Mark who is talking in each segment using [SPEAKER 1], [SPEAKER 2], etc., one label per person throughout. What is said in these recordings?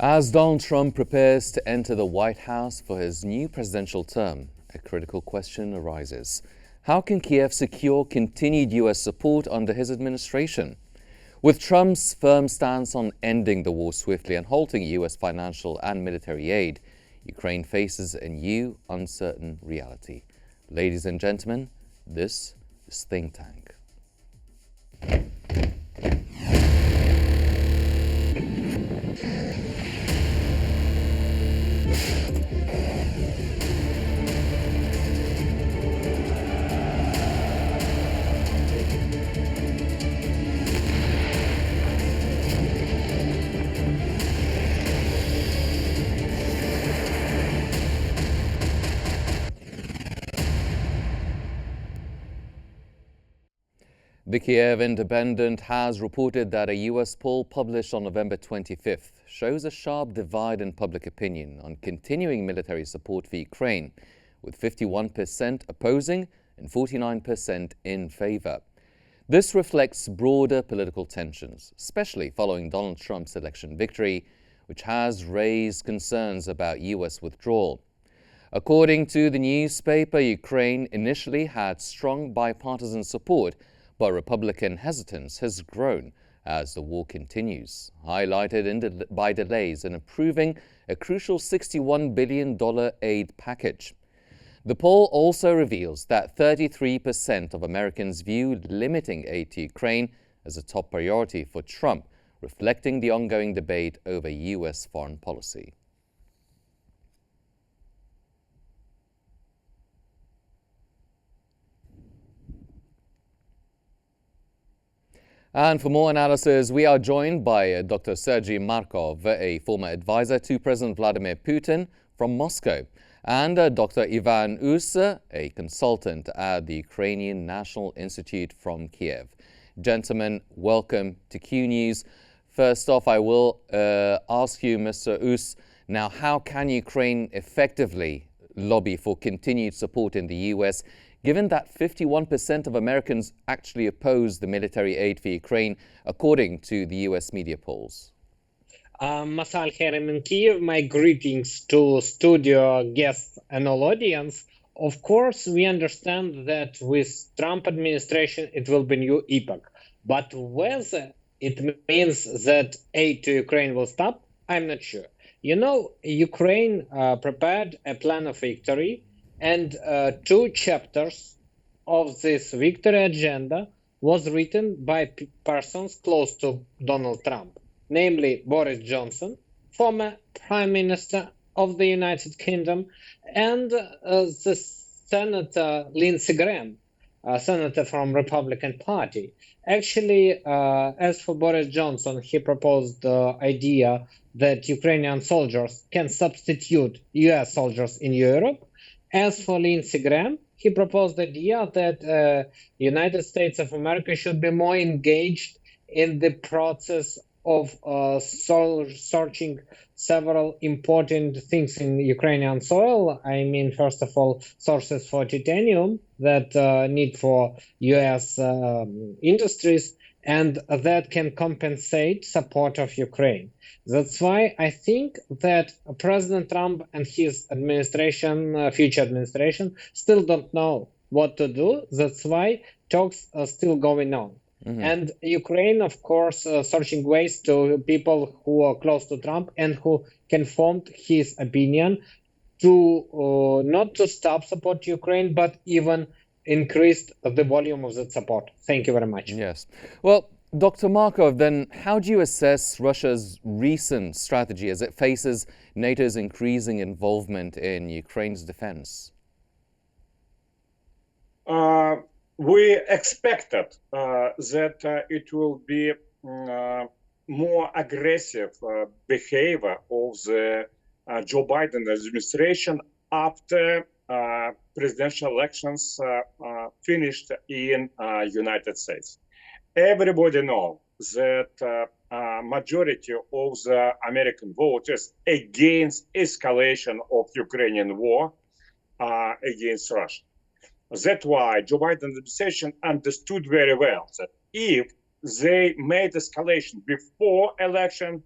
[SPEAKER 1] As Donald Trump prepares to enter the White House for his new presidential term, a critical question arises. How can Kiev secure continued U.S. support under his administration? With Trump's firm stance on ending the war swiftly and halting U.S. financial and military aid, Ukraine faces a new, uncertain reality. Ladies and gentlemen, this is Think Tank. The Kyiv Independent has reported that a U.S. poll published on November 25th shows a sharp divide in public opinion on continuing military support for Ukraine, with 51% opposing and 49% in favor. This reflects broader political tensions, especially following Donald Trump's election victory, which has raised concerns about U.S. withdrawal. According to the newspaper, Ukraine initially had strong bipartisan support, but Republican hesitance has grown as the war continues, highlighted by delays in approving a crucial $61 billion aid package. The poll also reveals that 33% of Americans view limiting aid to Ukraine as a top priority for Trump, reflecting the ongoing debate over U.S. foreign policy. And for more analysis, we are joined by Dr. Sergei Markov, a former advisor to President Vladimir Putin from Moscow, and Dr. Ivan Us, a consultant at the Ukrainian National Institute from Kiev. Gentlemen, welcome to Q News. First off, I will ask you, Mr. Us, now how can Ukraine effectively lobby for continued support in the U.S., given that 51% of Americans actually oppose the military aid for Ukraine, according to the U.S. media polls?
[SPEAKER 2] Masal Herem in Kyiv, my greetings to studio guests and all audience. Of course, we understand that with Trump administration, it will be new epoch. But whether it means that aid to Ukraine will stop, I'm not sure. You know, Ukraine prepared a plan of victory, and two chapters of this victory agenda was written by persons close to Donald Trump, namely Boris Johnson, former Prime Minister of the United Kingdom, and the Senator Lindsey Graham, senator from Republican Party. Actually, as for Boris Johnson, he proposed the idea that Ukrainian soldiers can substitute US soldiers in Europe. As for Lindsey Graham, he proposed the idea that United States of America should be more engaged in the process of searching several important things in Ukrainian soil. I mean, first of all, sources for titanium that need for U.S. industries, and that can compensate support of Ukraine. That's why I think that President Trump and his administration, future administration, still don't know what to do. That's why talks are still going on. Mm-hmm. And Ukraine, of course, searching ways to people who are close to Trump and who confirmed his opinion to not to stop support to Ukraine, but even increased the volume of that support. Thank you very much.
[SPEAKER 1] Yes. Well, Dr. Markov, then how do you assess Russia's recent strategy as it faces NATO's increasing involvement in Ukraine's defense?
[SPEAKER 3] We expected that it will be more aggressive behavior of the Joe Biden administration after presidential elections finished in United States. Everybody knows that majority of the American voters against escalation of Ukrainian war against Russia. That's why Joe Biden administration understood very well that if they made escalation before election,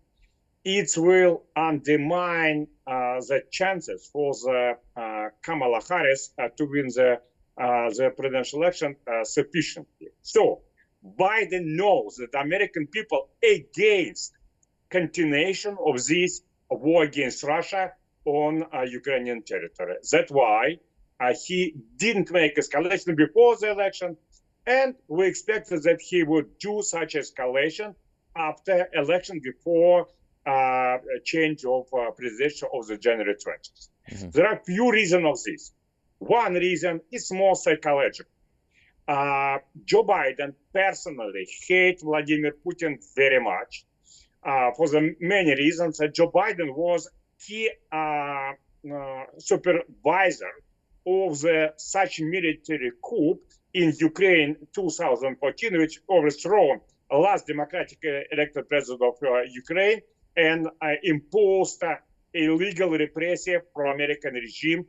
[SPEAKER 3] it will undermine the chances for the Kamala Harris to win the presidential election sufficiently. So Biden knows that American people against continuation of this war against Russia on Ukrainian territory. That's why he didn't make escalation before the election, and we expected that he would do such escalation after election before change of presidential of the January 20th. Mm-hmm. There are few reasons of this. One reason is more psychological. Joe Biden personally hates Vladimir Putin very much for the many reasons. Joe Biden was key supervisor of the such military coup in Ukraine 2014, which overthrew last democratically elected president of Ukraine and imposed illegal repressive pro-American regime,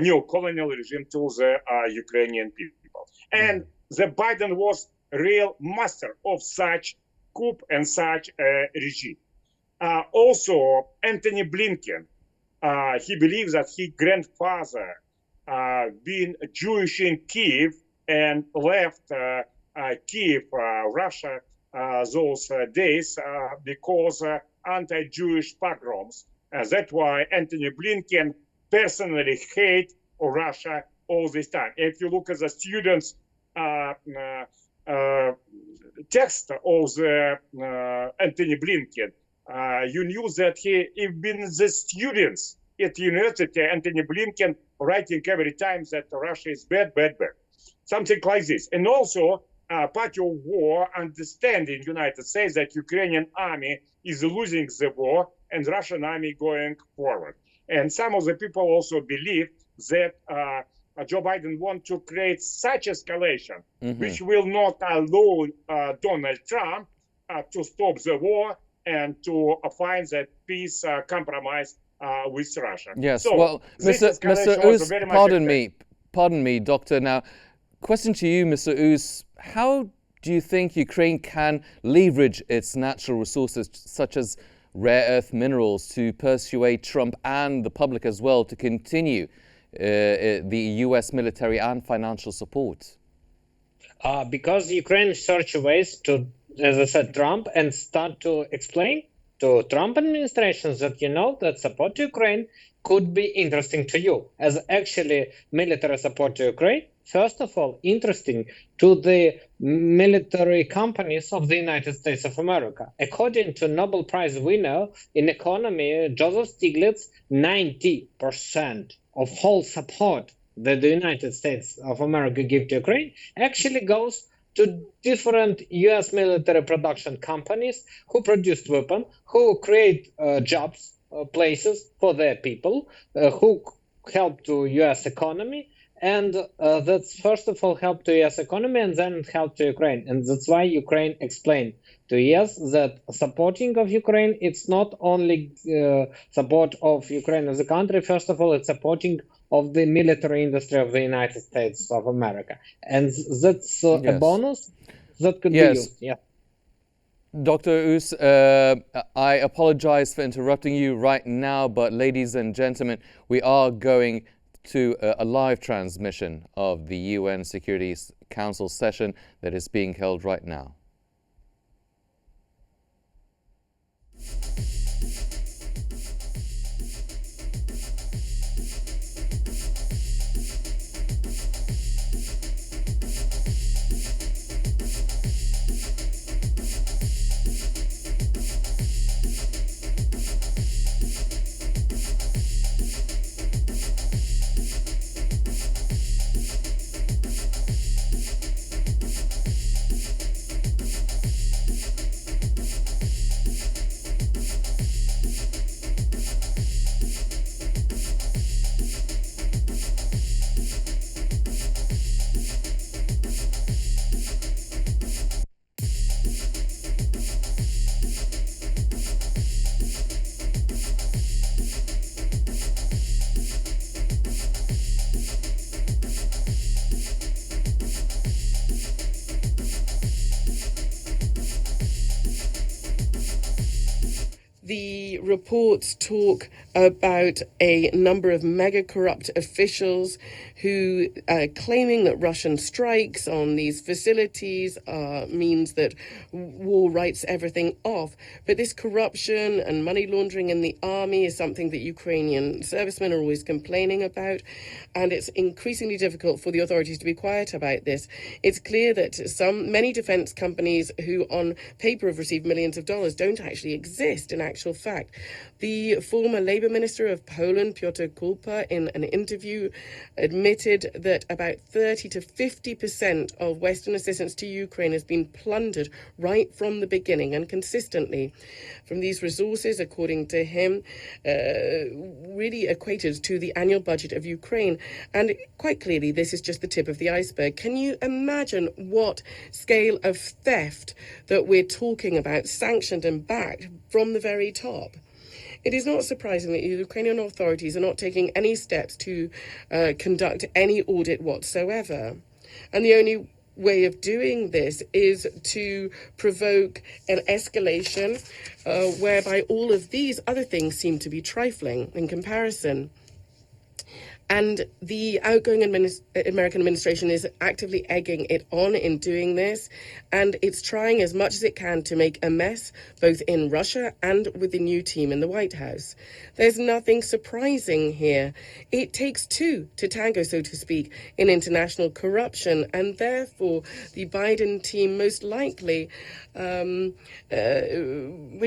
[SPEAKER 3] neo-colonial regime to the Ukrainian people. And the Biden was real master of such coup and such regime. Also, Anthony Blinken, he believes that his grandfather being Jewish in Kyiv and left Kyiv, Russia, those days because anti-Jewish pogroms. That's why Anthony Blinken personally hate Russia all this time. If you look at the students' text of the Anthony Blinken, you knew that he been the students at university, Anthony Blinken writing every time that Russia is bad, bad, bad. Something like this. And also, party of war understanding United States that Ukrainian army is losing the war and Russian army going forward. And some of the people also believe that Joe Biden wants to create such escalation, which will not allow Donald Trump to stop the war and to find that peace compromise with Russia.
[SPEAKER 1] Yes,
[SPEAKER 3] so
[SPEAKER 1] well, Mr. Ouz, pardon me, Doctor. Now, question to you, Mr. Ouz, how do you think Ukraine can leverage its natural resources, such as rare earth minerals, to persuade Trump and the public as well to continue the U.S. military and financial support?
[SPEAKER 2] Because Ukraine search ways to, as I said, Trump, and start to explain to Trump administration that that support to Ukraine could be interesting to you, as actually military support to Ukraine, first of all, interesting to the military companies of the United States of America. According to Nobel Prize winner in economy, Joseph Stiglitz, 90% of whole support that the United States of America give to Ukraine actually goes to different U.S. military production companies who produce weapons, who create jobs, places for their people, who help to U.S. economy. And that's first of all help to U.S. economy and then help to Ukraine. And that's why Ukraine explained to U.S. that supporting of Ukraine, it's not only support of Ukraine as a country. First of all, it's supporting of the military industry of the United States of America. And that's a bonus that could be used. Yeah.
[SPEAKER 1] Dr. Ouz, I apologize for interrupting you right now, but ladies and gentlemen, we are going to a live transmission of the UN Security Council session that is being held right now.
[SPEAKER 4] The The reports talk about a number of mega corrupt officials who are claiming that Russian strikes on these facilities means that war writes everything off. But this corruption and money laundering in the army is something that Ukrainian servicemen are always complaining about, and it's increasingly difficult for the authorities to be quiet about this. It's clear that many defense companies who on paper have received millions of dollars don't actually exist in actual fact. The former Labour Minister of Poland, Piotr Kulpa, in an interview admitted that about 30 to 50% of Western assistance to Ukraine has been plundered right from the beginning and consistently. From these resources, according to him, really equated to the annual budget of Ukraine. And quite clearly, this is just the tip of the iceberg. Can you imagine what scale of theft that we're talking about, sanctioned and backed from the very top? It is not surprising that Ukrainian authorities are not taking any steps to conduct any audit whatsoever. And the only way of doing this is to provoke an escalation whereby all of these other things seem to be trifling in comparison. And the outgoing American administration is actively egging it on in doing this. And it's trying as much as it can to make a mess, both in Russia and with the new team in the White House. There's nothing surprising here. It takes two to tango, so to speak, in international corruption. And therefore, the Biden team most likely really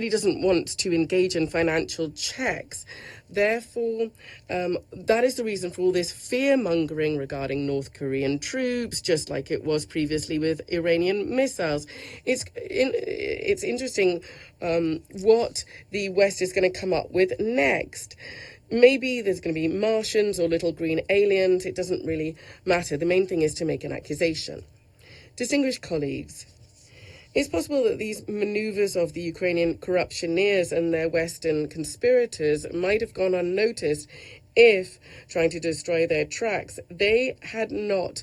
[SPEAKER 4] doesn't want to engage in financial checks. Therefore, that is the reason for all this fear-mongering regarding North Korean troops, just like it was previously with Iranian missiles. It's interesting what the West is going to come up with next. Maybe there's going to be Martians or little green aliens. It doesn't really matter. The main thing is to make an accusation. Distinguished colleagues, it's possible that these maneuvers of the Ukrainian corruptioneers and their Western conspirators might have gone unnoticed if, trying to destroy their tracks, they had not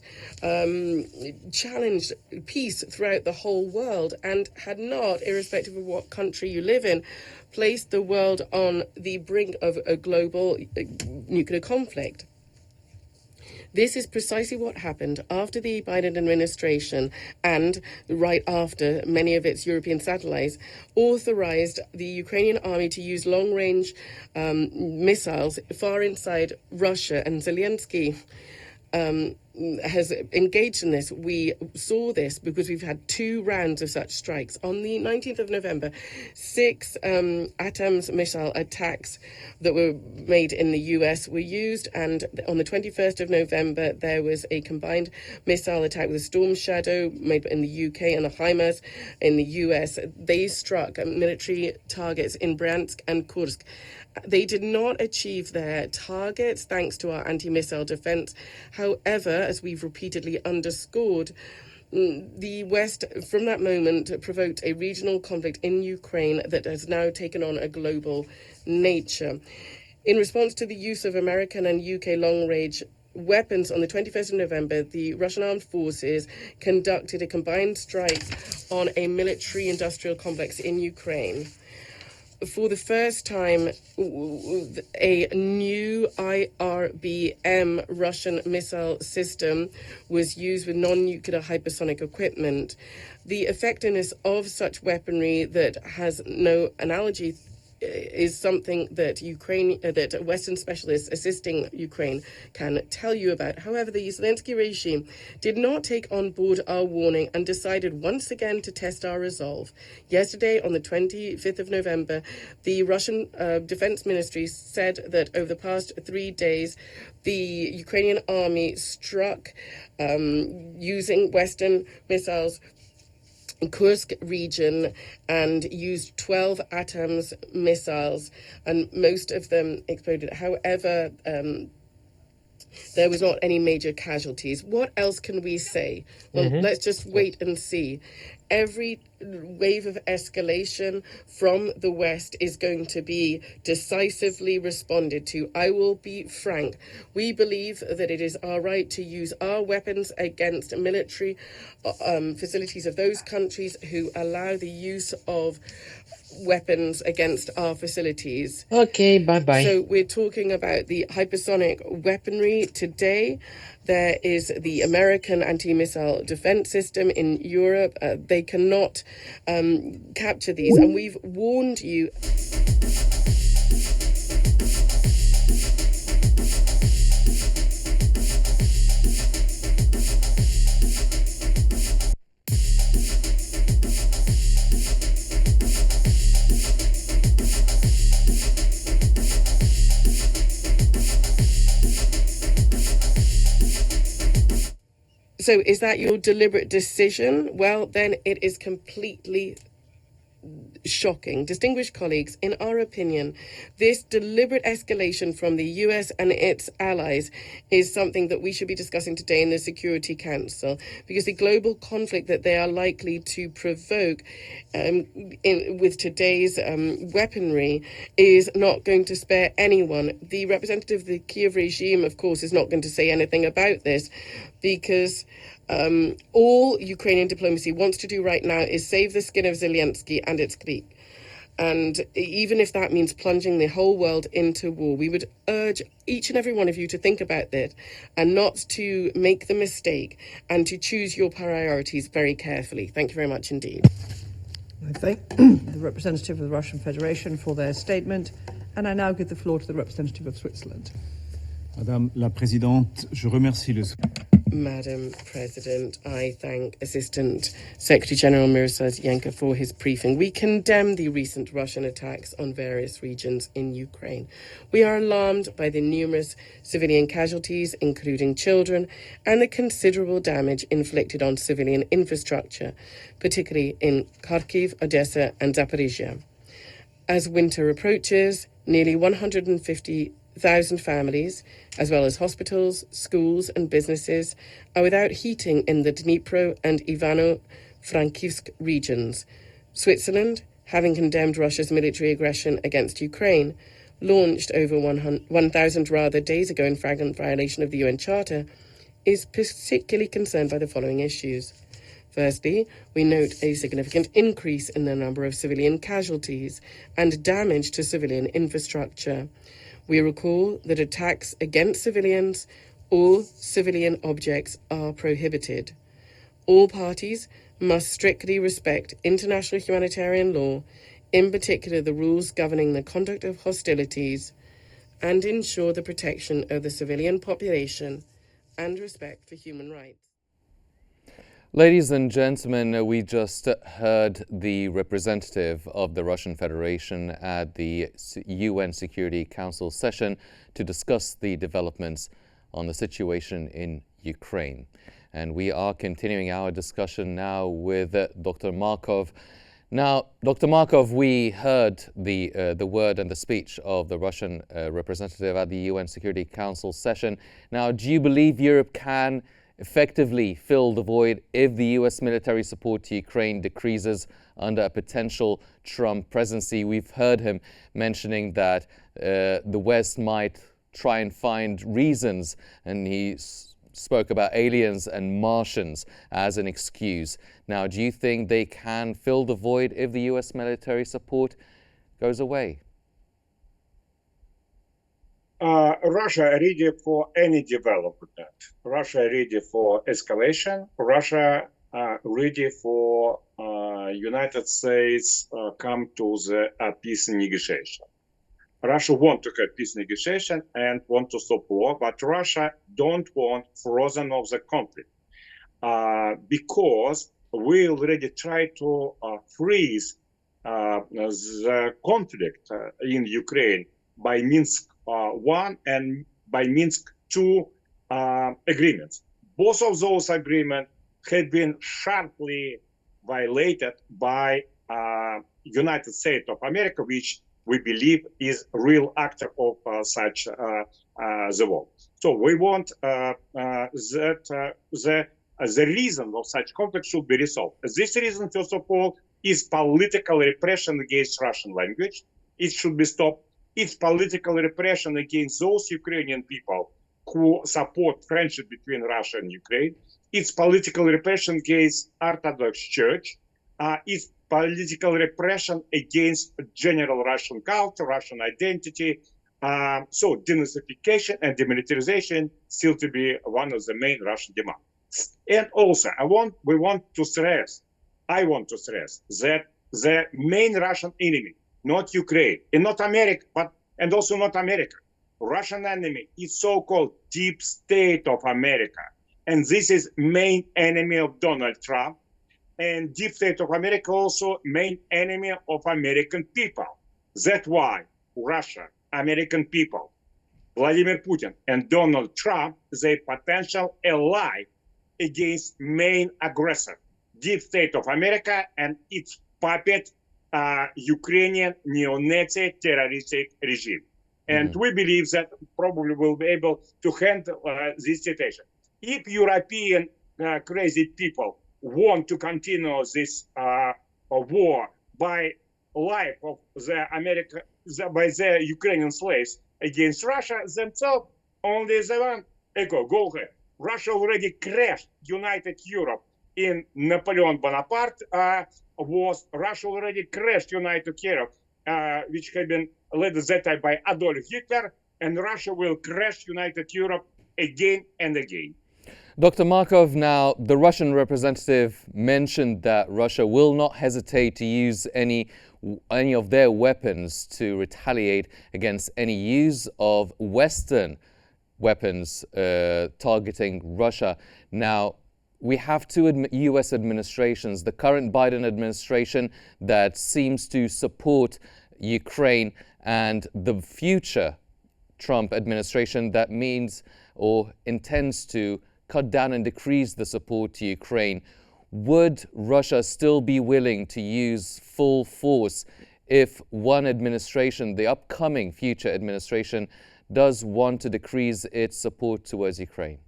[SPEAKER 4] challenged peace throughout the whole world and had not, irrespective of what country you live in, placed the world on the brink of a global nuclear conflict. This is precisely what happened after the Biden administration and right after many of its European satellites authorized the Ukrainian army to use long-range missiles far inside Russia. And Zelensky has engaged in this. We saw this because we've had 2 rounds of such strikes. On the 19th of November, 6 ATACMS missile attacks that were made in the US were used, and on the 21st of November, there was a combined missile attack with a Storm Shadow made in the UK and a HIMARS in the US. They struck military targets in Bryansk and Kursk. They did not achieve their targets thanks to our anti-missile defense. However, as we've repeatedly underscored, the West, from that moment, provoked a regional conflict in Ukraine that has now taken on a global nature. In response to the use of American and UK long-range weapons on the 21st of November, the Russian armed forces conducted a combined strike on a military-industrial complex in Ukraine. For the first time, a new IRBM Russian missile system was used with non-nuclear hypersonic equipment. The effectiveness of such weaponry that has no analogy is something that that Western specialists assisting Ukraine can tell you about. However, the Zelensky regime did not take on board our warning and decided once again to test our resolve. Yesterday, on the 25th of November, the Russian Defense Ministry said that over the past 3 days, the Ukrainian army struck using Western missiles Kursk region and used 12 ATACMS missiles, and most of them exploded. However, there was not any major casualties. What else can we say? Well, let's just wait and see. Every wave of escalation from the West is going to be decisively responded to. I will be frank. We believe that it is our right to use our weapons against military facilities of those countries who allow the use of weapons against our facilities.
[SPEAKER 2] Okay, bye-bye.
[SPEAKER 4] So we're talking about the hypersonic weaponry today. There is the American anti-missile defense system in Europe. They cannot capture these, and we've warned you. So is that your deliberate decision? Well, then it is completely shocking. Distinguished colleagues, in our opinion, this deliberate escalation from the US and its allies is something that we should be discussing today in the Security Council, because the global conflict that they are likely to provoke with today's weaponry is not going to spare anyone. The representative of the Kyiv regime, of course, is not going to say anything about this, because all Ukrainian diplomacy wants to do right now is save the skin of Zelensky and its clique. And even if that means plunging the whole world into war, we would urge each and every one of you to think about this and not to make the mistake and to choose your priorities very carefully. Thank you very much indeed.
[SPEAKER 5] I thank the representative of the Russian Federation for their statement, and I now give the floor to the representative of Switzerland.
[SPEAKER 6] Madame la Présidente, je remercie le...
[SPEAKER 4] Madam President, I thank Assistant Secretary General Miroslav Yenka for his briefing. We condemn the recent Russian attacks on various regions in Ukraine. We are alarmed by the numerous civilian casualties, including children, and the considerable damage inflicted on civilian infrastructure, particularly in Kharkiv, Odessa, and Zaporizhia. As winter approaches, nearly 150,000 families, as well as hospitals, schools and businesses, are without heating in the Dnipro and Ivano-Frankivsk regions. Switzerland, having condemned Russia's military aggression against Ukraine, launched over 1,000 days ago in flagrant violation of the UN Charter, is particularly concerned by the following issues. Firstly, we note a significant increase in the number of civilian casualties and damage to civilian infrastructure. We recall that attacks against civilians or civilian objects are prohibited. All parties must strictly respect international humanitarian law, in particular the rules governing the conduct of hostilities, and ensure the protection of the civilian population and respect for human rights.
[SPEAKER 1] Ladies and gentlemen, we just heard the representative of the Russian Federation at the UN Security Council session to discuss the developments on the situation in Ukraine. And we are continuing our discussion now with Dr. Markov. Now, Dr. Markov, we heard the word and the speech of the Russian representative at the UN Security Council session. Now, do you believe Europe can effectively fill the void if the US military support to Ukraine decreases under a potential Trump presidency? We've heard him mentioning that the West might try and find reasons, and he spoke about aliens and Martians as an excuse. Now, do you think they can fill the void if the US military support goes away?
[SPEAKER 3] Russia ready for any development. Russia ready for escalation. Russia ready for United States come to the peace negotiation. Russia want to have peace negotiation and want to stop war, but Russia don't want frozen of the conflict because we already try to freeze the conflict in Ukraine by Minsk 1 and by Minsk 2 agreements. Both of those agreements had been sharply violated by United States of America, which we believe is real actor of such the war. So we want that the reason of such conflict should be resolved. This reason, first of all, is political repression against Russian language. It should be stopped. It's political repression against those Ukrainian people who support friendship between Russia and Ukraine. It's political repression against Orthodox Church. It's political repression against general Russian culture, Russian identity. So denazification and demilitarization still to be one of the main Russian demands. And also, I want to stress that the main Russian enemy, not Ukraine, and not America, and also not America. Russian enemy is so-called deep state of America. And this is main enemy of Donald Trump. And deep state of America also main enemy of American people. That's why Russia, American people, Vladimir Putin and Donald Trump, they potential ally against main aggressor, deep state of America and its puppet, Ukrainian neo-Nazi terroristic regime. And we believe that probably will be able to handle this situation. If European crazy people want to continue this war by life of by the Ukrainian slaves against Russia themselves, only the one go ahead. Russia already crashed United Europe in Napoleon Bonaparte was. Russia already crashed United Europe, which had been led at that time by Adolf Hitler, and Russia will crash United Europe again and again.
[SPEAKER 1] Dr. Markov, now the Russian representative mentioned that Russia will not hesitate to use any of their weapons to retaliate against any use of Western weapons targeting Russia. Now, we have two U.S. administrations, the current Biden administration that seems to support Ukraine and the future Trump administration that means or intends to cut down and decrease the support to Ukraine. Would Russia still be willing to use full force if one administration, the upcoming future administration, does want to decrease its support towards Ukraine?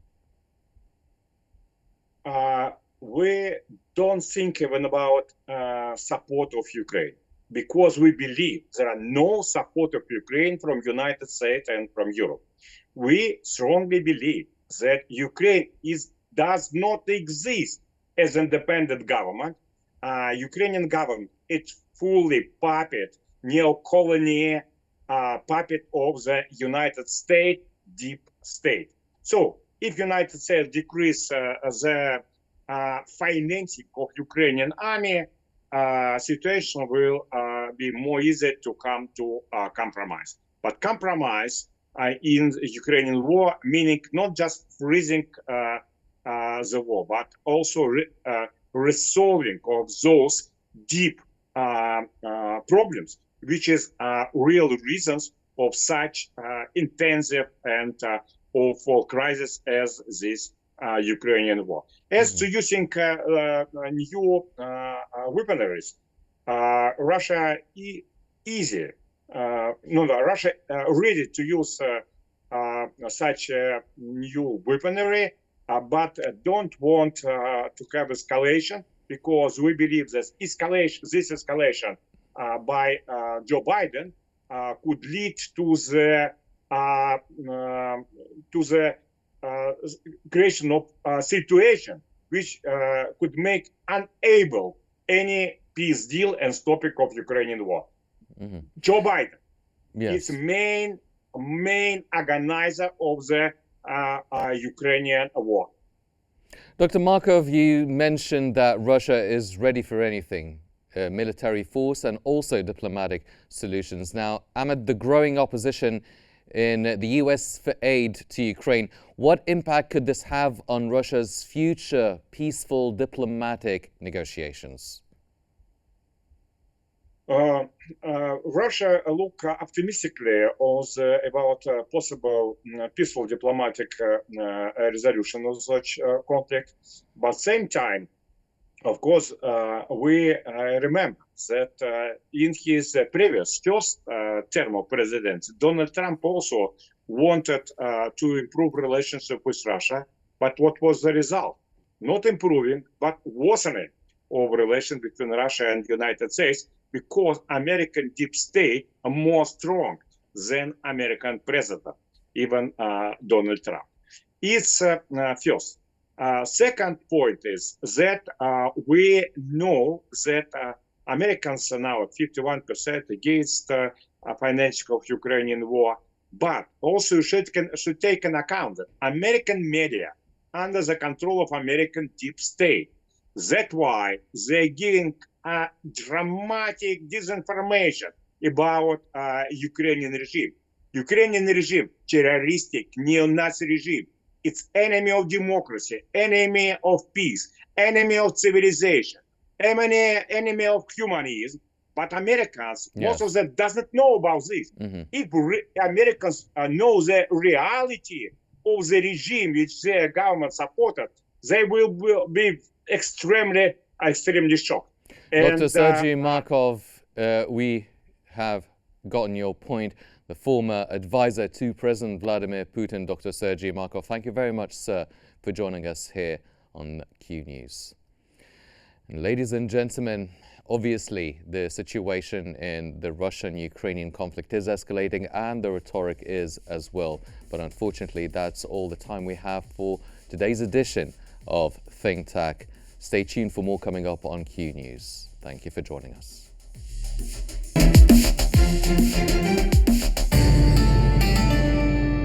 [SPEAKER 3] We don't think even about support of Ukraine, because we believe there are no support of Ukraine from United States and from Europe. We strongly believe that Ukraine does not exist as independent government. Ukrainian government is fully puppet, neo-colony puppet of the United States deep state. So if United States decrease the financing of Ukrainian army, situation will be more easy to come to compromise. But compromise in the Ukrainian war, meaning not just freezing the war, but also resolving of those deep problems, which is real reasons of such intensive and awful crisis as this Ukrainian war. As to using new weaponries, Russia Russia ready to use such new weaponry, but don't want to have escalation, because we believe that this escalation by Joe Biden could lead to the creation of a situation which could make unable any peace deal and stopping of Ukrainian war. Joe Biden is main organizer of the Ukrainian war.
[SPEAKER 1] Dr. Markov, you mentioned that Russia is ready for anything, military force and also diplomatic solutions. Now, amid the growing opposition in the US for aid to Ukraine, what impact could this have on Russia's future peaceful diplomatic negotiations?
[SPEAKER 3] Russia look optimistically about possible peaceful diplomatic resolution of such conflict. But at the same time, of course, we remember that in his previous first term of presidency, Donald Trump also wanted to improve relationship with Russia. But what was the result? Not improving, but worsening of relations between Russia and the United States, because American deep state are more strong than American president, even Donald Trump. It's first. Second point is that we know that Americans are now at 51% against financing of Ukrainian war. But also should take into account that American media under the control of American deep state. That's why they're giving dramatic disinformation about Ukrainian regime. Ukrainian regime, terroristic, neo-Nazi regime. It's enemy of democracy, enemy of peace, enemy of civilization, enemy of humanism. But Americans, most of them doesn't know about this. If Americans know the reality of the regime which their government supported, they will be extremely shocked.
[SPEAKER 1] Dr. Sergei Markov, we have gotten your point. The former advisor to President Vladimir Putin, Dr. Sergei Markov. Thank you very much, sir, for joining us here on Q News. And ladies and gentlemen, obviously, the situation in the Russian-Ukrainian conflict is escalating, and the rhetoric is as well. But unfortunately, that's all the time we have for today's edition of Think Tac. Stay tuned for more coming up on Q News. Thank you for joining us.